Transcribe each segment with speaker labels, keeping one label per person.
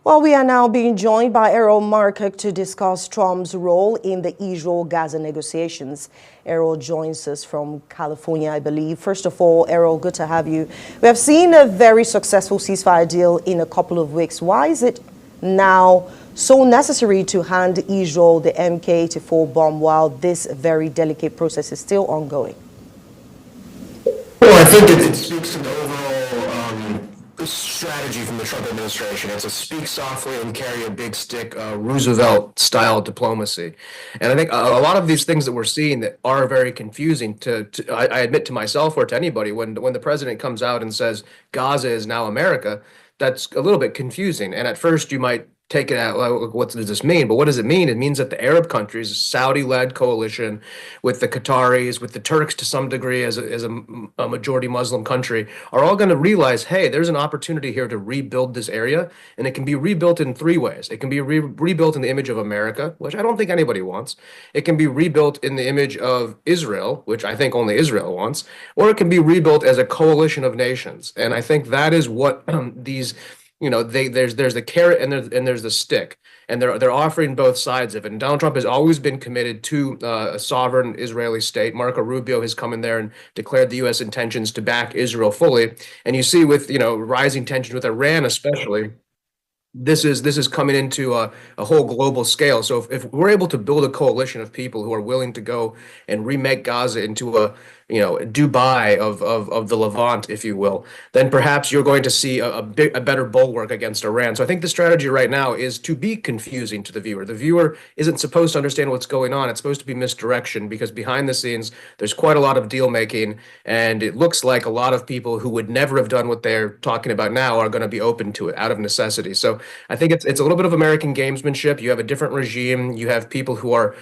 Speaker 1: Well, we are now being joined by Erol Morkoç to discuss Trump's role in the Israel-Gaza negotiations. Erol joins us from California, I believe. First of all, Erol, good to have you. We have seen a very successful ceasefire deal in a couple of weeks. Why is it now so necessary to hand Israel the Mk-84 bomb while this very delicate process is still ongoing?
Speaker 2: Well, I think it speaks to the overall strategy from the Trump administration. It's a speak softly and carry a big stick, Roosevelt-style diplomacy. And I think a lot of these things that we're seeing that are very confusing I admit to myself or to anybody, when the president comes out and says Gaza is now America, that's a little bit confusing. And at first you might take it out, like, what does this mean? But what does it mean? It means that the Arab countries, a Saudi-led coalition with the Qataris, with the Turks to some degree as a majority Muslim country, are all going to realize, hey, there's an opportunity here to rebuild this area, and it can be rebuilt in three ways. It can be rebuilt in the image of America, which I don't think anybody wants. It can be rebuilt in the image of Israel, which I think only Israel wants, or it can be rebuilt as a coalition of nations. And I think that is what these there's the carrot and there's the stick, and they're offering both sides of it. And Donald Trump has always been committed to a sovereign Israeli state. Marco Rubio has come in there and declared the U.S. intentions to back Israel fully. And you see with rising tensions with Iran, especially, this is coming into a whole global scale. So if we're able to build a coalition of people who are willing to go and remake Gaza into a Dubai of the Levant, if you will, then perhaps you're going to see a better bulwark against Iran. So I think the strategy right now is to be confusing to the viewer. The viewer isn't supposed to understand what's going on. It's supposed to be misdirection, because behind the scenes there's quite a lot of deal making, and it looks like a lot of people who would never have done what they're talking about now are going to be open to it out of necessity. So I think it's a little bit of American gamesmanship. You have a different regime. You have people who are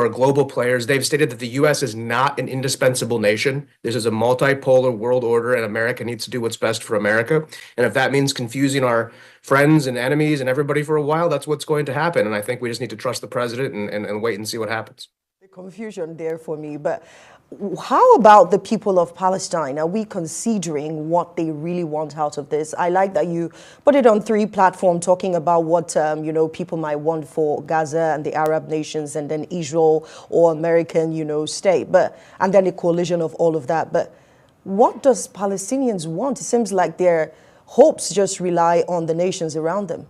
Speaker 2: global players. They've stated that the U.S. is not an indispensable nation. This is a multipolar world order, and America needs to do what's best for America. And if that means confusing our friends and enemies and everybody for a while, that's what's going to happen. And I think we just need to trust the president and wait and see what happens.
Speaker 1: The confusion there for me, but how about the people of Palestine? Are we considering what they really want out of this? I like that you put it on three platforms, talking about what people might want for Gaza and the Arab nations, and then Israel or American state, and then a coalition of all of that. But what does Palestinians want? It seems like their hopes just rely on the nations around them.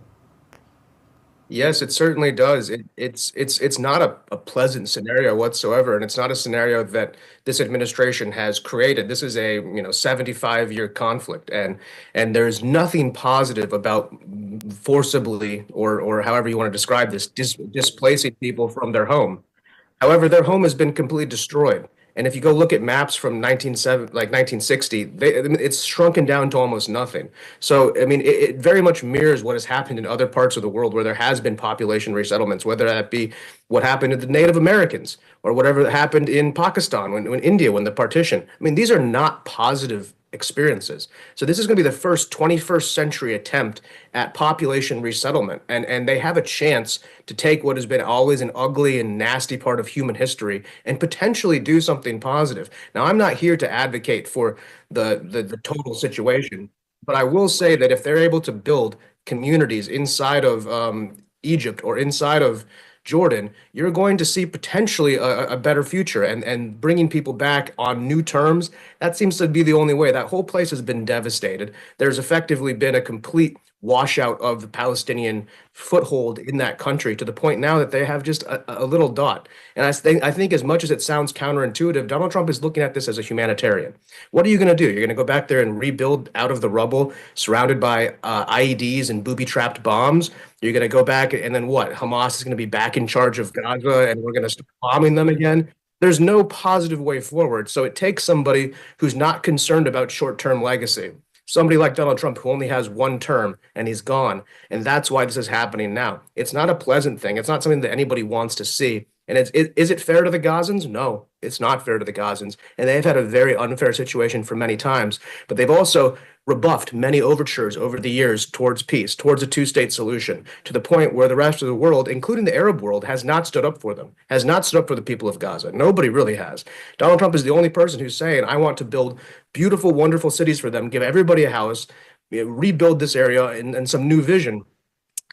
Speaker 2: Yes, it certainly does. It's not a pleasant scenario whatsoever, and it's not a scenario that this administration has created. This is a 75-year conflict, and there's nothing positive about forcibly, or however you want to describe this, displacing people from their home. However, their home has been completely destroyed. And if you go look at maps from 1960, it's shrunken down to almost nothing. So, I mean, it very much mirrors what has happened in other parts of the world where there has been population resettlements, whether that be what happened to the Native Americans or whatever happened in Pakistan, when India, when the partition. I mean, these are not positive experiences. So this is going to be the first 21st century attempt at population resettlement. And they have a chance to take what has been always an ugly and nasty part of human history and potentially do something positive. Now, I'm not here to advocate for the total situation, but I will say that if they're able to build communities inside of Egypt or inside of Jordan, you're going to see potentially a better future, and bringing people back on new terms. That seems to be the only way. That whole place has been devastated. There's effectively been a complete washout of the Palestinian foothold in that country, to the point now that they have just a little dot. And I think as much as it sounds counterintuitive, Donald Trump is looking at this as a humanitarian. What are you going to do? You're going to go back there and rebuild out of the rubble, surrounded by IEDs and booby-trapped bombs? You're going to go back, and then what? Hamas is going to be back in charge of Gaza, and we're going to start bombing them again? There's no positive way forward. So it takes somebody who's not concerned about short-term legacy. Somebody like Donald Trump, who only has one term and he's gone. And that's why this is happening now. It's not a pleasant thing. It's not something that anybody wants to see. And is it fair to the Gazans? No, it's not fair to the Gazans. And they've had a very unfair situation for many times. But they've also rebuffed many overtures over the years towards peace, towards a two-state solution, to the point where the rest of the world, including the Arab world, has not stood up for them, has not stood up for the people of Gaza. Nobody really has. Donald Trump is the only person who's saying, I want to build beautiful, wonderful cities for them, give everybody a house, rebuild this area and some new vision.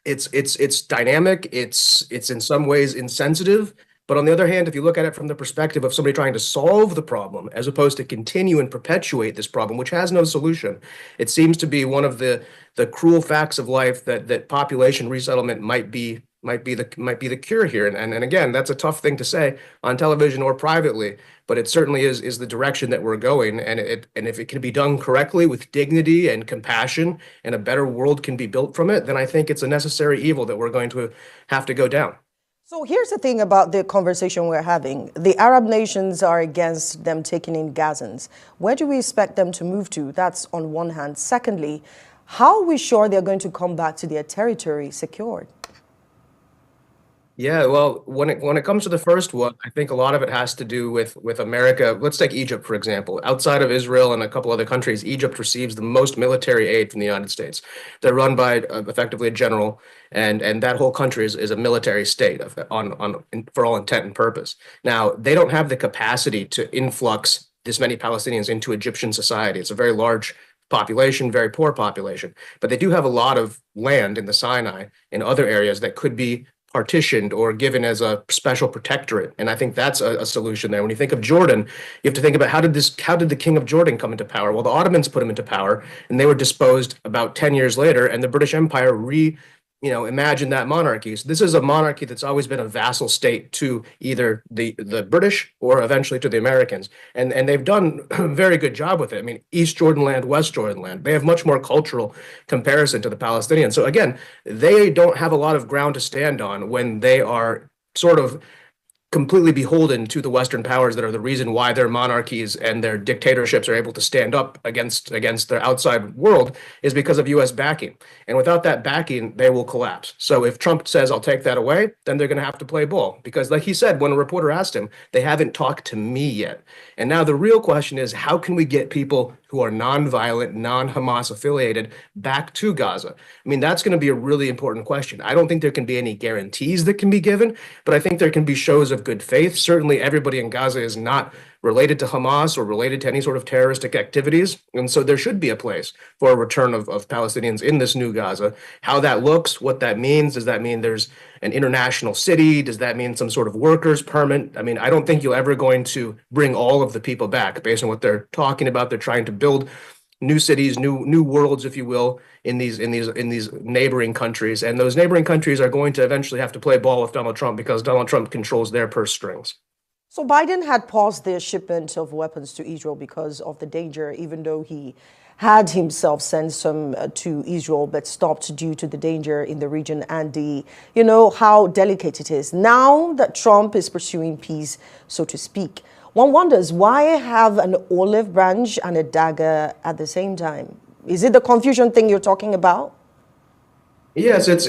Speaker 2: it's dynamic. It's in some ways insensitive. But on the other hand, if you look at it from the perspective of somebody trying to solve the problem, as opposed to continue and perpetuate this problem, which has no solution, it seems to be one of the cruel facts of life that population resettlement might be the cure here. And again, that's a tough thing to say on television or privately, but it certainly is the direction that we're going. And if it can be done correctly with dignity and compassion, and a better world can be built from it, then I think it's a necessary evil that we're going to have to go down.
Speaker 1: So here's the thing about the conversation we're having. The Arab nations are against them taking in Gazans. Where do we expect them to move to? That's on one hand. Secondly, how are we sure they're going to come back to their territory secured?
Speaker 2: Yeah, well, when it comes to the first one, I think a lot of it has to do with America. Let's take Egypt, for example. Outside of Israel and a couple other countries, Egypt receives the most military aid from the United States. They're run by effectively a general, and that whole country is a military state for all intent and purpose. Now, they don't have the capacity to influx this many Palestinians into Egyptian society. It's a very large population, very poor population, but they do have a lot of land in the Sinai and other areas that could be partitioned or given as a special protectorate. And I think that's a solution there. When you think of Jordan, you have to think about how did the king of Jordan come into power? Well, the Ottomans put him into power, and they were disposed about 10 years later, and the British Empire imagine that monarchy. So this is a monarchy that's always been a vassal state to either the British or eventually to the Americans. And they've done a very good job with it. I mean, East Jordan land, West Jordan land, they have much more cultural comparison to the Palestinians. So again, they don't have a lot of ground to stand on when they are sort of completely beholden to the Western powers that are the reason why their monarchies and their dictatorships are able to stand up against their outside world, is because of U.S. backing. And without that backing, they will collapse. So if Trump says, I'll take that away, then they're going to have to play ball. Because like he said, when a reporter asked him, they haven't talked to me yet. And now the real question is, how can we get people who are non-violent, non-Hamas affiliated back to Gaza? I mean, that's going to be a really important question. I don't think there can be any guarantees that can be given, but I think there can be shows of good faith. Certainly, everybody in Gaza is not related to Hamas or related to any sort of terroristic activities. And so there should be a place for a return of Palestinians in this new Gaza. How that looks, what that means, does that mean there's an international city? Does that mean some sort of workers permit? I mean, I don't think you're ever going to bring all of the people back based on what they're talking about. They're trying to build new cities, new worlds, if you will, in these neighboring countries. And those neighboring countries are going to eventually have to play ball with Donald Trump because Donald Trump controls their purse strings.
Speaker 1: So Biden had paused their shipment of weapons to Israel because of the danger, even though he had himself sent some to Israel, but stopped due to the danger in the region and how delicate it is. Now that Trump is pursuing peace, so to speak, one wonders, why have an olive branch and a dagger at the same time? Is it the confusion thing you're talking about?
Speaker 2: Yes, it's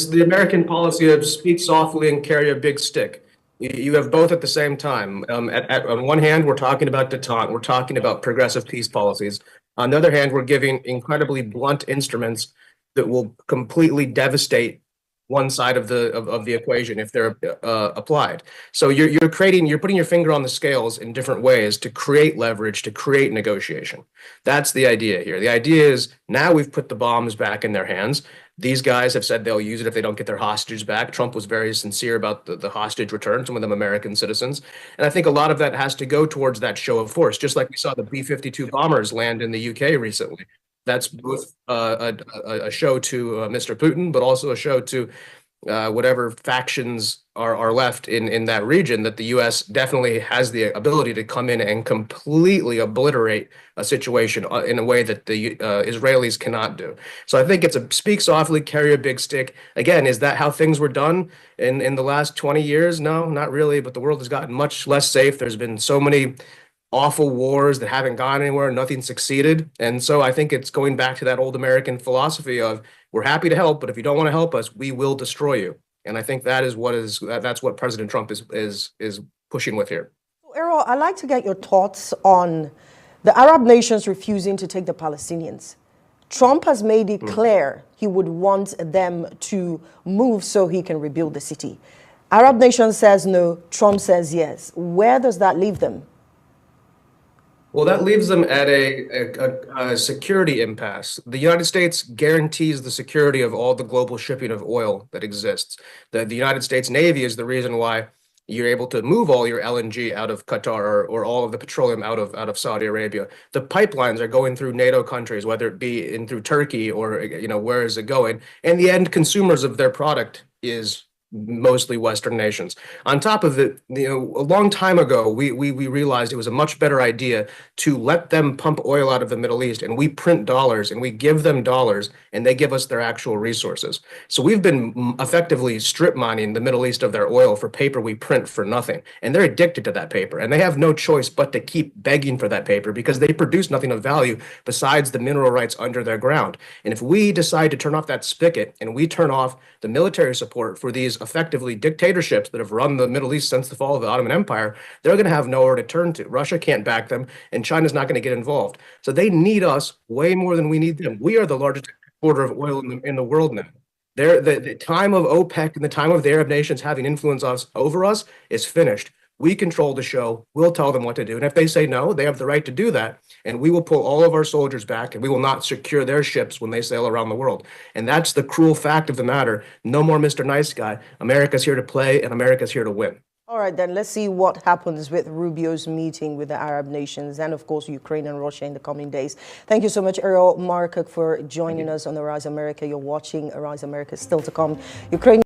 Speaker 2: the American policy of speak softly and carry a big stick. You have both at the same time. On one hand, we're talking about détente, we're talking about progressive peace policies. On the other hand, we're giving incredibly blunt instruments that will completely devastate one side of the equation if they're applied. So you're putting your finger on the scales in different ways to create leverage, to create negotiation. That's the idea here. The idea is now we've put the bombs back in their hands. These guys have said they'll use it if they don't get their hostages back. Trump was very sincere about the hostage return, some of them American citizens. And I think a lot of that has to go towards that show of force, just like we saw the B-52 bombers land in the UK recently. That's both a show to Mr. Putin, but also a show to whatever factions are left in that region, that the U.S. definitely has the ability to come in and completely obliterate a situation in a way that the Israelis cannot do. So I think it's a speak softly, carry a big stick. Again, is that how things were done in the last 20 years? No, not really, but the world has gotten much less safe. There's been so many awful wars that haven't gone anywhere, nothing succeeded. And so I think it's going back to that old American philosophy of, we're happy to help, but if you don't want to help us, we will destroy you. And I think that's what President Trump is pushing with here.
Speaker 1: Erol, I'd like to get your thoughts on the Arab nations refusing to take the Palestinians. Trump has made it clear he would want them to move so he can rebuild the city. Arab nation says no, Trump says yes. Where does that leave them?
Speaker 2: Well, that leaves them at a security impasse. The United States guarantees the security of all the global shipping of oil that exists. The United States Navy is the reason why you're able to move all your LNG out of Qatar, or all of the petroleum out of Saudi Arabia. The pipelines are going through NATO countries, whether it be in through Turkey or where is it going? And the end consumers of their product is mostly Western nations. On top of it, a long time ago, we realized it was a much better idea to let them pump oil out of the Middle East, and we print dollars and we give them dollars and they give us their actual resources. So we've been effectively strip mining the Middle East of their oil for paper we print for nothing. And they're addicted to that paper, and they have no choice but to keep begging for that paper because they produce nothing of value besides the mineral rights under their ground. And if we decide to turn off that spigot and we turn off the military support for these effectively dictatorships that have run the Middle East since the fall of the Ottoman Empire, they're going to have nowhere to turn to. Russia can't back them, and China's not going to get involved. So they need us way more than we need them. We are the largest exporter of oil in the world now. The time of OPEC and the time of the Arab nations having influence over us is finished. We control the show. We'll tell them what to do. And if they say no, they have the right to do that. And we will pull all of our soldiers back, and we will not secure their ships when they sail around the world. And that's the cruel fact of the matter. No more Mr. Nice Guy. America's here to play, and America's here to win.
Speaker 1: All right, then let's see what happens with Rubio's meeting with the Arab nations and, of course, Ukraine and Russia in the coming days. Thank you so much, Erol Morkoç, for joining us on Arise America. You're watching Arise America. Still to come, Ukraine.